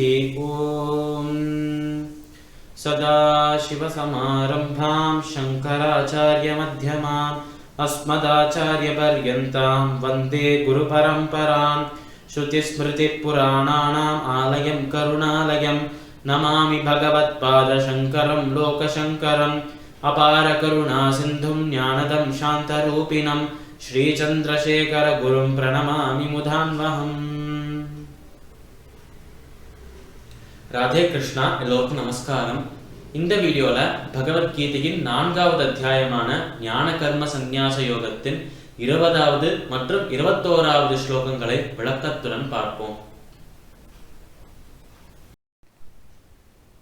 ॐ सदाशिवसमारम्भां शङ्कराचार्यमध्यमाम् अस्मदाचार्यपर्यन्तां वन्दे गुरुपरम्परां श्रुतिस्मृतिपुराणानाम् आलयं करुणालयं नमामि भगवत्पादशङ्करं लोकशङ्करम् अपारकरुणासिन्धुं ज्ञानदं शान्तरूपिणं श्रीचन्द्रशेखरगुरुं प्रणमामि मुदान्वहम्. ராதே கிருஷ்ணா. எல்லோருக்கும் நமஸ்காரம். இந்த வீடியோல பகவத்கீதையின் 4வது அத்தியாயமான ஞான கர்ம சந்நியாச யோகத்தின் 20வது மற்றும் 21வது ஸ்லோகங்களை விளக்கத்துடன் பார்ப்போம்.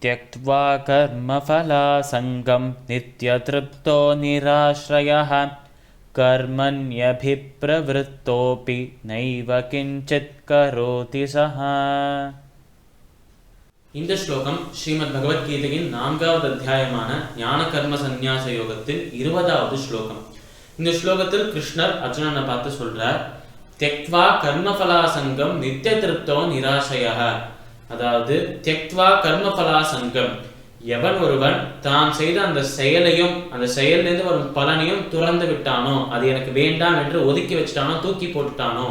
त्यक्त्वा कर्मफलासङ्गं नित्यतृप्तो निराश्रयः कर्मण्यभिप्रवृत्तोऽपि नैव किञ्चित् करोति सः. இந்த ஸ்லோகம் ஸ்ரீமத் பகவத்கீதையின் 4வது அத்தியாயமான ஞான கர்ம சந்நியாச யோகத்தின் 20வது ஸ்லோகம். இந்த ஸ்லோகத்தில் கிருஷ்ணர் அர்ஜுனனை பார்த்து சொல்றார், त्यक्त्वा कर्मफलासङ्गं नित्यतृप्तो निराश्रयः. அதாவது त्यक्त्वा कर्मफलासङ्गம், எவன் ஒருவன் தான் செய்த அந்த செயலையும் அந்த செயலிலிருந்து வரும் பலனையும் துறந்து விட்டானோ, அது எனக்கு வேண்டாம் என்று ஒதுக்கி வச்சுட்டானோ, தூக்கி போட்டுட்டானோ,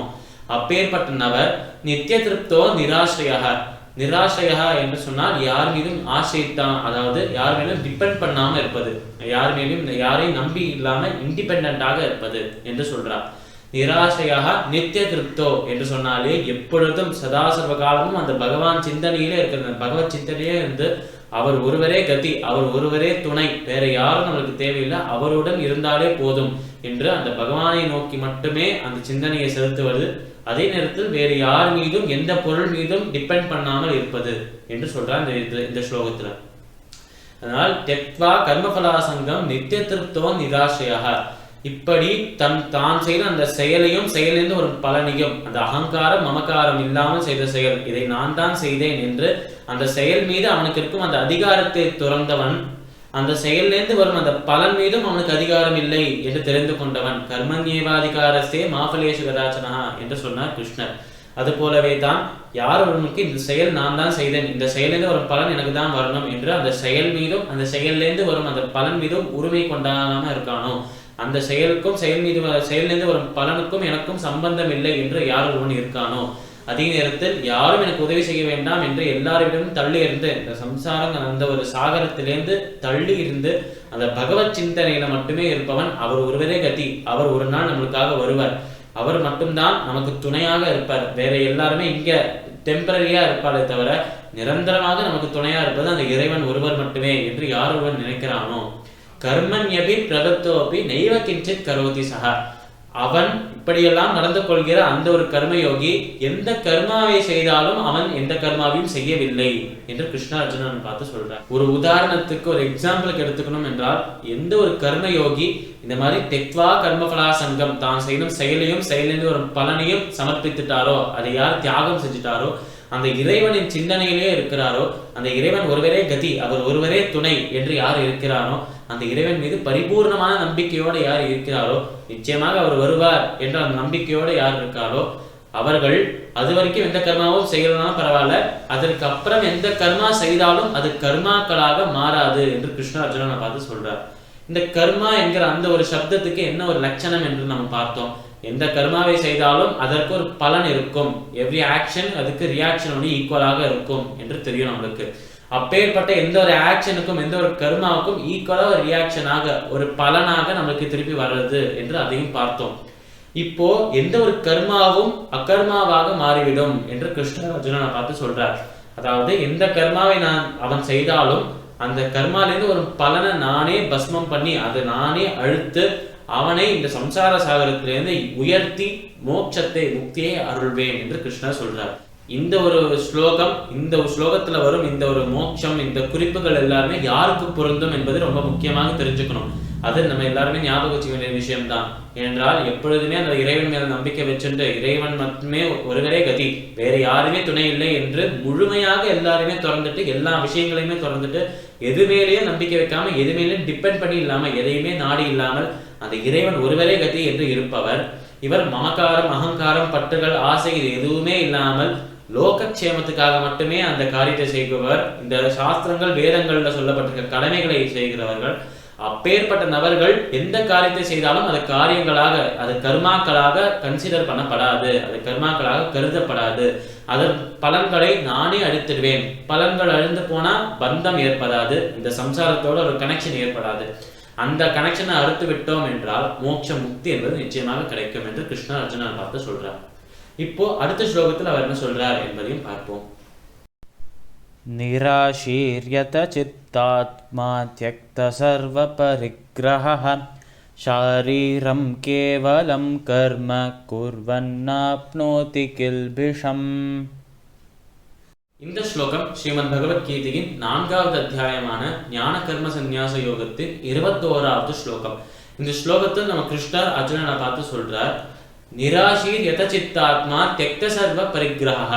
அப்பேற்பட்ட நபர் நித்திய திருப்தோ நிராශ්‍රயः. நிராශ්‍රயः என்று சொன்னால் யார் மீதும் ஆசைத்தான், அதாவது யார் மீதும் டிபெண்ட் பண்ணாம இருப்பது, யார் மீதும் யாரையும் நம்பி இல்லாம இண்டிபெண்டாக இருப்பது என்று சொல்றார். நிராශ්‍රயः நித்திய திருப்தோ என்று சொன்னாலே எப்பொழுதும் சதா சர்வ காலமும் அந்த பகவான் சிந்தனையிலே இருக்கிற, பகவத் சிந்தனையே இருந்து அவர் ஒருவரே கதி, அவர் ஒருவரே துணை, வேற யாரும் நம்மளுக்கு தேவையில்லை, அவருடன் இருந்தாலே போதும் என்று அந்த பகவானை நோக்கி மட்டுமே அந்த சிந்தனையை செலுத்துவது. அதே நேரத்தில் வேறு யார் மீதும் எந்த பொருள் மீதும் டிபெண்ட் பண்ணாமல் இருப்பது என்று சொல்றார் இந்த ஸ்லோகத்துல. அதனால் त्यक्त्वा कर्मफलासङ्गं நித்திய திருப்தோ நிராශ්‍රயः. இப்படி தான் செய்த அந்த செயலையும் செயலிருந்து ஒரு பலனையும், அந்த அகங்காரம் மமகாரம் இல்லாமல் செய்த செயல், இதை நான் தான் செய்தேன் என்று அந்த செயல் மீது அவனுக்கு இருக்கும் அந்த அதிகாரத்தை துறந்தவன், அந்த செயலிருந்து வரும் அந்த பலன் மீதும் அவனுக்கு அதிகாரம் இல்லை என்று தெரிந்து கொண்டவன். கர்மண்யேவாதிகாரஸ்தே மாஃபலேஷு கதாச்சனா என்று சொன்னார் கிருஷ்ணர். அது போலவே தான் யார் ஒருவனுக்கு இந்த செயல் நான் தான் செய்தேன், இந்த செயலிருந்து வரும் பலன் எனக்கு தான் வரணும் என்று அந்த செயல் மீதும் அந்த செயலிருந்து வரும் அந்த பலன் மீதும் உரிமை கொண்டாடாம இருக்கானோ, அந்த செயலுக்கும் செயலிலிருந்து வரும் பலனுக்கும் எனக்கும் சம்பந்தம் இல்லை என்று யார் ஒருவன் இருக்கானோ, அதே நேரத்தில் யாரும் எனக்கு உதவி செய்ய வேண்டாம் என்று எல்லாரிடமும் தள்ளி இருந்து இந்த சம்சாரம் அந்த ஒரு சாகரத்திலிருந்து தள்ளி இருந்து அந்த பகவத் சிந்தனையில மட்டுமே இருப்பவன், அவர் ஒருவரே கதி, அவர் ஒரு நாள் நம்மளுக்காக வருவார், அவர் மட்டும்தான் நமக்கு துணையாக இருப்பார், வேற எல்லாருமே இங்க டெம்பரரியா இருப்பாரே தவிர நிரந்தரமாக நமக்கு துணையா இருப்பது அந்த இறைவன் ஒருவர் மட்டுமே என்று யார் ஒருவன் நினைக்கிறானோ, கர்மண்யபி பிரவர்த்தோபி நைவ கிஞ்சித் கரோதி சஹ. அவன் இப்படியெல்லாம் நடந்து கொள்கிற அந்த ஒரு கர்மயோகி எந்த கர்மாவை செய்தாலும் அவன் எந்த கர்மாவையும் செய்யவில்லை என்று கிருஷ்ண அர்ஜுனன் பார்த்து சொல்றார். ஒரு உதாரணத்துக்கு ஒரு எக்ஸாம்பிளுக்கு எடுத்துக்கணும் என்றால், எந்த ஒரு கர்மயோகி இந்த மாதிரி त्यक्त्वा कर्मफलासङ्गं தான் செய்யும் செயலையும் செயலிலிருந்து ஒரு பலனையும் சமர்ப்பித்துட்டாரோ, அதை யார் தியாகம் செஞ்சுட்டாரோ, அந்த இறைவனின் சிந்தனையிலே இருக்கிறாரோ, அந்த இறைவன் ஒருவரே கதி, அவர் ஒருவரே துணை என்று யார் இருக்கிறாரோ, அந்த இறைவன் மீது பரிபூர்ணமான நம்பிக்கையோடு யார் இருக்கிறாரோ, நிச்சயமாக அவர் வருவார் என்ற அந்த நம்பிக்கையோடு யார் இருக்காரோ, அவர்கள் அது வரைக்கும் எந்த கர்மாவும் செய்யறதுனாலும் பரவாயில்ல, அதற்கு அப்புறம் எந்த கர்மா செய்தாலும் அது கர்மாக்களாக மாறாது என்று கிருஷ்ண அர்ஜுனனை பார்த்து சொல்றார். இந்த கர்மா என்கிற அந்த ஒரு சப்தத்துக்கு என்ன ஒரு லட்சணம் என்று நம்ம பார்த்தோம். எந்த கர்மாவை செய்தாலும் அதற்கு ஒரு பலன் இருக்கும், எவ்ரி ஆக்ஷன் அதுக்கு ரியாக்ஷன் ஒன்று ஈக்குவலாக இருக்கும் என்று தெரியும் நம்மளுக்கு. அப்பேற்பட்ட எந்த ஒரு ஆக்ஷனுக்கும் எந்த ஒரு கர்மாவுக்கும் ஈக்குவலா ஒரு ரியாக்ஷனாக ஒரு பலனாக நம்மளுக்கு திருப்பி வர்றது என்று அதையும் பார்த்தோம். இப்போ எந்த ஒரு கர்மாவும் அகர்மாவாக மாறிவிடும் என்று கிருஷ்ணர் அர்ஜுனனை பார்த்து சொல்றார். அதாவது எந்த கர்மாவை அவன் செய்தாலும் அந்த கர்மாலேருந்து ஒரு பலனை நானே பஸ்மம் பண்ணி அதை நானே அழுத்து அவனை இந்த சம்சார சாகரத்திலிருந்து உயர்த்தி மோட்சத்தை முக்தியை அருள்வேன் என்று கிருஷ்ணர் சொல்றார். இந்த ஒரு ஸ்லோகம், இந்த ஸ்லோகத்துல வரும் இந்த ஒரு மோட்சம், இந்த குறிப்புகள் எல்லாருமே யாருக்கு பொருந்தும் என்பது ரொம்ப முக்கியமாக தெரிஞ்சுக்கணும். அது நம்ம எல்லாருமே ஞாபகம் வச்சுக்க வேண்டிய விஷயம்தான். ஏனென்றால் எப்பொழுதுமே அந்த இறைவன் மேல நம்பிக்கை வச்சுட்டு இறைவன் மட்டுமே ஒருவரே கதி, வேற யாருமே துணை இல்லை என்று முழுமையாக எல்லாருமே திறந்துட்டு எல்லா விஷயங்களையுமே திறந்துட்டு எது மேலேயும் நம்பிக்கை வைக்காம எது மேலேயும் டிபெண்ட் பண்ணி இல்லாம எதையுமே நாடி இல்லாமல் அந்த இறைவன் ஒருவரே கதி என்று இருப்பவர். இவர் மமகாரம் அகங்காரம் பற்றுகள் ஆசை இது எதுவுமே இல்லாமல் லோகக்ஷேமத்துக்காக மட்டுமே அந்த காரியத்தை செய்பவர், இந்த சாஸ்திரங்கள் வேதங்கள்ல சொல்லப்பட்டிருக்க கடமைகளை செய்கிறவர்கள், அப்பேற்பட்ட நபர்கள் எந்த காரியத்தை செய்தாலும் அது காரியங்களாக, அது கர்மாக்களாக கன்சிடர் பண்ணப்படாது, அது கர்மாக்களாக கருதப்படாது. அதன் பலன்களை நானே அழித்திடுவேன். பலன்கள் அழிந்து போனா பந்தம் ஏற்படாது, இந்த சம்சாரத்தோட ஒரு கனெக்ஷன் ஏற்படாது. அந்த கனெக்ஷனை அறுத்து விட்டோம் என்றால் மோட்ச முக்தி என்பது நிச்சயமாக கிடைக்கும் என்று கிருஷ்ணர் அர்ஜுனனை பார்த்து சொல்றார். இப்போ அடுத்த ஸ்லோகத்தில் அவர் என்ன சொல்றார் என்பதையும் பார்ப்போம். நிராசீர்யத சித்தாத்மா த்யக்த சர்வ பரிக்ரஹः ஷாரீரம் கேவலம் கர்ம குர்வன்னாப்னோதி கில்பிஷம். இந்த ஸ்லோகம் ஸ்ரீமத் பகவத்கீதையின் 4வது அத்தியாயமான ஞான கர்ம சந்நியாச யோகத்தின் 21வது ஸ்லோகம். இந்த ஸ்லோகத்தில் நம்ம கிருஷ்ணர் அர்ஜுனனை பார்த்து சொல்றார், நிராசீர் யத சித்தாத்மா த்யக்த சர்வ பரிக்ரஹः.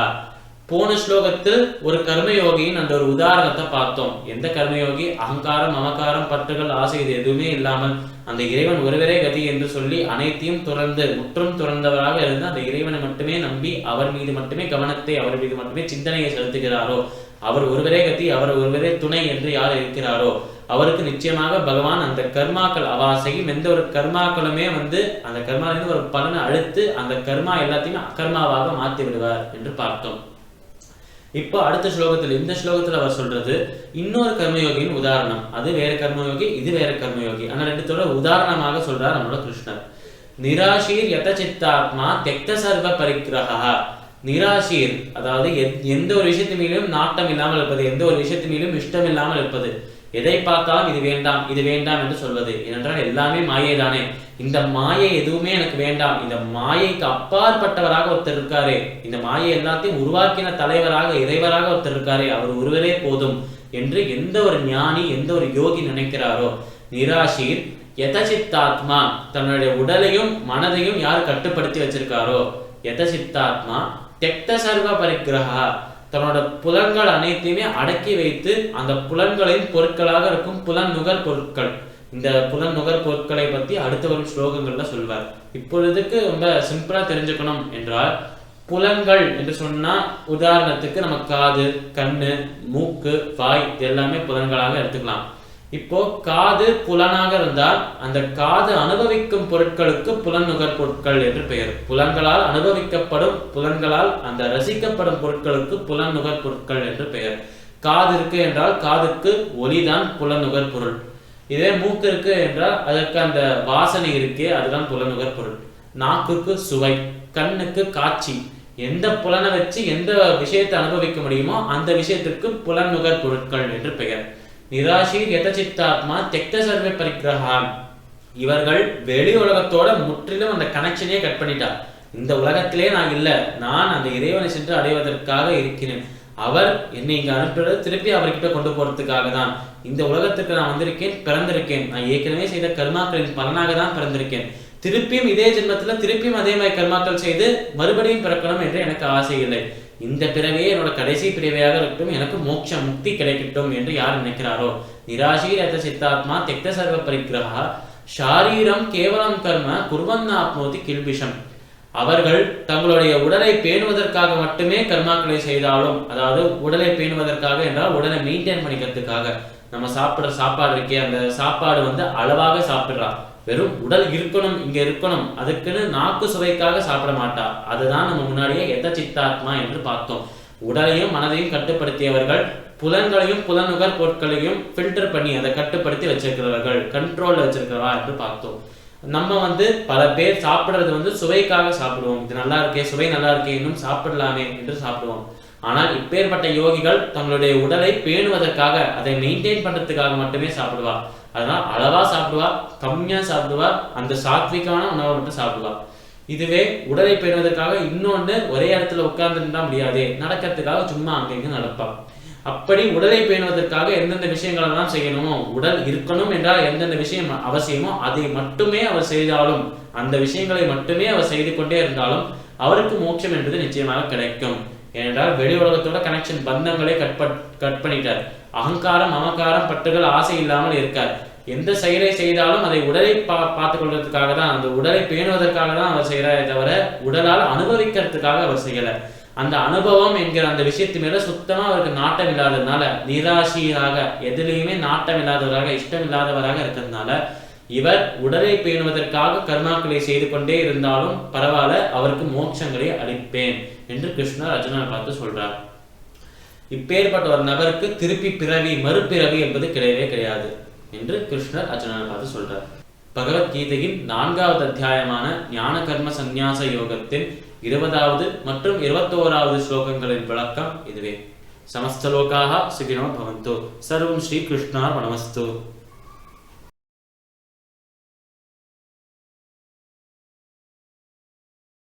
போன ஸ்லோகத்தில் ஒரு கர்மயோகியின் அந்த ஒரு உதாரணத்தை பார்த்தோம். எந்த கர்மயோகி அகங்காரம், மமகாரம், பற்றுகள், ஆசை இது எதுவுமே இல்லாமல் அந்த இறைவன் ஒருவரே கதி என்று சொல்லி அனைத்தையும் துறந்து முற்றும் துறந்தவராக இருந்து அந்த இறைவனை மட்டுமே நம்பி அவர் மீது மட்டுமே கவனத்தை, அவர் மீது மட்டுமே சிந்தனையை செலுத்துகிறாரோ, அவர் ஒருவரே கதி, அவர் ஒருவரே துணை என்று யார் இருக்கிறாரோ அவருக்கு நிச்சயமாக பகவான் அந்த கர்மாக்கள் செய்யும் எந்த ஒரு கர்மாக்களுமே அந்த கர்மாவிலிருந்து ஒரு பலனை அழுத்து அந்த கர்மா எல்லாத்தையுமே அகர்மாவாக மாற்றி விடுவார் என்று பார்த்தோம். இப்போ அடுத்த ஸ்லோகத்தில், இந்த ஸ்லோகத்தில் அவர் சொல்றது இன்னொரு கர்மயோகியின் உதாரணம். அது வேற கர்மயோகி, இது வேற கர்மயோகி. ஆனா ரெண்டுத்தோட உதாரணமாக சொல்றார் நம்மளோட கிருஷ்ணர். நிராசீர் யத சித்தாத்மா த்யக்த சர்வ பரிக்ரஹः. நிராசீர் அதாவது எந்த ஒரு விஷயத்து மேலும் நாட்டம் இல்லாமல் இருப்பது, எந்த ஒரு விஷயத்து மேலும் இஷ்டம் இல்லாமல் இருப்பது, எதை பார்த்தாலும் இது வேண்டாம் இது வேண்டாம் என்று சொல்வது. ஏனென்றால் எல்லாமே மாயை தானே, இந்த மாயை எதுவுமே எனக்கு வேண்டாம், இந்த மாயைக்கு அப்பாற்பட்டவராக ஒருத்தர் இருக்காரே, இந்த மாயை எல்லாத்தையும் உருவாக்கின தலைவராக இறைவராக ஒருத்தர் இருக்காரே, அவர் ஒருவரே போதும் என்று எந்த ஒரு ஞானி, எந்த ஒரு யோகி நினைக்கிறாரோ, நிராசீர் யத சித்தாத்மா தன்னுடைய உடலையும் மனதையும் யார் கட்டுப்படுத்தி வச்சிருக்காரோ, யத சித்தாத்மா த்யக்த சர்வ பரிக்ரஹः தன்னோட புலன்கள் அனைத்தையுமே அடக்கி வைத்து அந்த புலன்களின் பொருட்களாக இருக்கும் புலன் நுகர் பொருட்கள், இந்த புலன் நுகர் பொருட்களை பத்தி அடுத்த வரும் ஸ்லோகங்கள்ல சொல்வார். இப்பொழுதுக்கு ரொம்ப சிம்பிளா தெரிஞ்சுக்கணும் என்றால், புலன்கள் என்று சொன்னா உதாரணத்துக்கு நம்ம காது, கண்ணு, மூக்கு, வாய் இது எல்லாமே புலன்களாக எடுத்துக்கலாம். இப்போ காது புலனாக இருந்தால் அந்த காது அனுபவிக்கும் பொருட்களுக்கு புலன் நுகர் பொருட்கள் என்று பெயர். புலன்களால் அனுபவிக்கப்படும், புலன்களால் அந்த ரசிக்கப்படும் பொருட்களுக்கு புலன் நுகர் பொருட்கள் என்று பெயர். காது இருக்கு என்றால் காதுக்கு ஒலிதான் புலன் நுகர் பொருள். இதே மூக்கு இருக்கு என்றால் அதற்கு அந்த வாசனை இருக்கே அதுதான் புலன் நுகர் பொருள். நாக்குக்கு சுவை, கண்ணுக்கு காட்சி. எந்த புலனை வச்சு எந்த விஷயத்தை அனுபவிக்க முடியுமோ அந்த விஷயத்திற்கு புலன் நுகர் பொருட்கள் என்று பெயர். நிராசீர் யத சித்தாத்மா த்யக்த சர்வ பரிக்ரஹः. இவர்கள் வெளி உலகத்தோட முற்றிலும் அந்த கனெக்ஷனே கட் பண்ணிட்டார். இந்த உலகத்திலே நான் இல்லை, நான் அந்த இறைவனை சென்று அடைவதற்காக இருக்கிறேன். அவர் என்னை இங்க அனுப்புறது திருப்பி அவர்கிட்ட கொண்டு போறதுக்காக தான். இந்த உலகத்துக்கு நான் வந்திருக்கேன், பிறந்திருக்கேன். நான் ஏற்கனவே செய்த கர்மாக்களின் பலனாக தான் பிறந்திருக்கேன். திருப்பியும் இதே ஜென்மத்துல திருப்பியும் அதே மாதிரி கர்மாக்கள் செய்து மறுபடியும் பிறக்கணும் என்று எனக்கு ஆசை இல்லை. இந்த பிறவையே என்னோட கடைசி பிறவையாக இருக்கட்டும், எனக்கு மோட்ச முக்தி கிடைக்கட்டும் என்று யார் நினைக்கிறாரோ, நிராசீர் யத சித்தாத்மா த்யக்த சர்வ பரிக்ரஹः ஷாரீரம் கேவலம் கர்ம குர்வன்னாப்னோதி கில்பிஷம். அவர்கள் தங்களுடைய உடலை பேணுவதற்காக மட்டுமே கர்மாக்களை செய்தாலும், அதாவது உடலை பேணுவதற்காக என்றால் உடலை மெயின்டைன் பண்ணிக்கிறதுக்காக, நம்ம சாப்பிடுற சாப்பாடு இருக்கே அந்த சாப்பாடு அளவாக சாப்பிடுறா, வெறும் உடல் இருக்கணும் இங்க இருக்கணும் அதுக்குன்னு நாக்கு சுவைக்காக சாப்பிட மாட்டா. அதுதான் நம்ம முன்னாடியே யத சித்தாத்மா என்று பார்த்தோம். உடலையும் மனதையும் கட்டுப்படுத்தியவர்கள், புலன்களையும் புலனுகர் பொருட்களையும் ஃபில்டர் பண்ணி அதை கட்டுப்படுத்தி வச்சிருக்கிறவர்கள், கண்ட்ரோல்ல வச்சிருக்கிறவா என்று பார்த்தோம். நம்ம பல பேர் சாப்பிடுறது சுவைக்காக சாப்பிடுவோம். இது நல்லா இருக்கே, சுவை நல்லா இருக்கே, இன்னும் சாப்பிடலாமே என்று சாப்பிடுவோம். ஆனால் இப்பேற்பட்ட யோகிகள் தங்களுடைய உடலை பேணுவதற்காக, அதை மெயின்டைன் பண்றதுக்காக மட்டுமே சாப்பிடுவா. அதனால அளவா சாப்பிடுவா, கம்மியா சாப்பிடுவா, அந்த சாத்விகமான உணவை மட்டும் சாப்பிடுவா. இதுவே உடலை பேணுவதற்காக இன்னொன்னு ஒரே இடத்துல உட்கார்ந்துட்டா முடியாதே, நடக்கிறதுக்காக சும்மா அங்கங்க நடப்பா. அப்படி உடலை பேணுவதற்காக எந்தெந்த விஷயங்கள் எல்லாம் செய்யணுமோ, உடல் இருக்கணும் என்றால் எந்தெந்த விஷயம் அவசியமோ அதை மட்டுமே அவர் செய்தாலும், அந்த விஷயங்களை மட்டுமே அவர் செய்து கொண்டே இருந்தாலும் அவருக்கு மோட்சம் என்பது நிச்சயமாக கிடைக்கும். ஏனென்றால் வெளி உலகத்தோட கனெக்ஷன் பந்தங்களை கட் பண்ணிட்டார். அகங்காரம், மமகாரம், பற்றுகள், ஆசை இல்லாமல் இருக்கார். எந்த செயலை செய்தாலும் அதை உடலை பார்த்துக் கொள்வதற்காக தான், அந்த உடலை பேணுவதற்காக தான் அவர் செய்யறாரே தவிர உடலால் அனுபவிக்கிறதுக்காக அவர் செய்யல. அந்த அனுபவம் என்கிற அந்த விஷயத்து மேல சுத்தமா அவருக்கு நாட்டம் இல்லாததுனால, நிராசியாக எதிலையுமே நாட்டம் இல்லாதவராக, இஷ்டம் இல்லாதவராக இருக்கிறதுனால, இவர் உடலை பேணுவதற்காக கர்மாக்களை செய்து கொண்டே இருந்தாலும் பரவாயில்ல, அவருக்கு மோட்சங்களை அளிப்பேன் என்று கிருஷ்ணர் அர்ஜுனனை பார்த்து சொல்றார். இப்பேற்பட்ட ஒரு நபருக்கு திருப்பி பிறவி, மறுபிறவி என்பது கிடையவே கிடையாது என்று கிருஷ்ணர் அர்ஜுனனை பார்த்து சொல்றார். பகவத்கீதையின் 4வது அத்தியாயமான ஞான கர்ம சந்நியாச யோகத்தின் 20வது மற்றும் 21வது ஸ்லோகங்களின் விளக்கம் இதுவே. சமஸ்தலோகாஹ சுகினோ பவந்து. சர்வம் ஸ்ரீ கிருஷ்ணார்ப்பணமஸ்து.